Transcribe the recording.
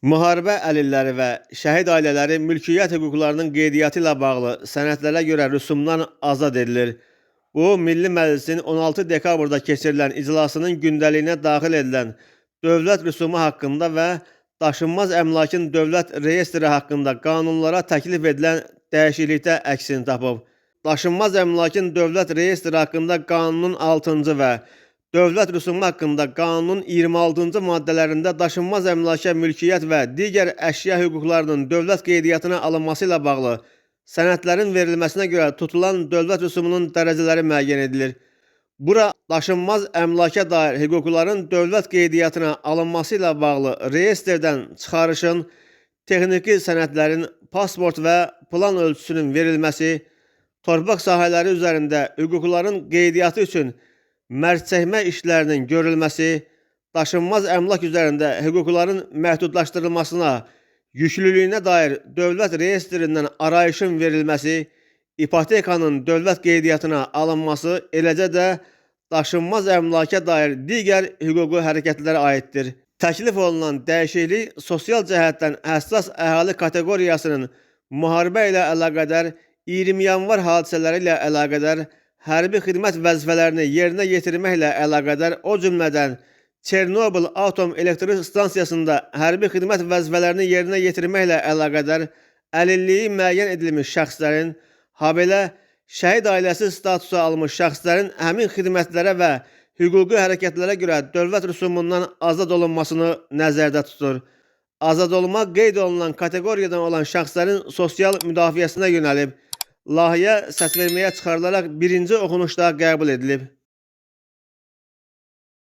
Müharibə əlilləri və şəhid ailələri mülkiyyət hüquqlarının qeydiyyatı ilə bağlı sənədlərə görə rüsumdan azad edilir. Bu, Milli Məclisin 16 dekabrda keçirilən iclasının gündəliyinə daxil edilən dövlət rüsumu haqqında və daşınmaz əmlakın dövlət reyestri haqqında qanunlara təklif edilən dəyişiklikdə əksini tapıb. Daşınmaz əmlakın dövlət reyestri haqqında qanunun 6-cı və Dövlət rüsumu haqqında qanunun 26-cı maddələrində daşınmaz əmlaka mülkiyyət və digər əşya hüquqlarının dövlət qeydiyyatına alınması ilə bağlı sənədlərin verilməsinə görə tutulan dövlət rüsumunun dərəcələri müəyyən edilir. Bura daşınmaz əmlaka dair hüquqların dövlət qeydiyyatına alınması ilə bağlı reyestrdən çıxarışın, texniki sənədlərin, pasport və plan ölçüsünün verilməsi, torpaq sahələri üzərində hüquqların qeydiyyatı üçün mərcçəkmə işlərinin görülməsi, daşınmaz əmlak üzərində hüquqların məhdudlaşdırılmasına, yüklülüyünə dair dövlət reyestrindən arayışın verilməsi, ipotekanın dövlət qeydiyyatına alınması, eləcə də daşınmaz əmlaka dair digər hüquqi hərəkətlərə aiddir. Təklif olunan dəyişiklik sosial cəhətdən həssas əhali kateqoriyasının müharibə ilə əlaqədar 20 yanvar hadisələri ilə əlaqədar hərbi xidmət vəzifələrini yerinə yetirməklə əlaqədar, o cümlədən Çernobıl Atom Elektrik Stansiyasında hərbi xidmət vəzifələrini yerinə yetirməklə əlaqədar əlilliyi müəyyən edilmiş şəxslərin, habelə şəhid ailəsi statusu almış şəxslərin həmin xidmətlərə və hüquqi hərəkətlərə görə dövlət rüsumundan azad olunmasını nəzərdə tutur. Azad olma qeyd olunan kateqoriyadan olan şəxslərin sosial müdafiəsinə yönəlib, layihə səsverməyə çıxarılaraq birinci oxunuşda qəbul edilib.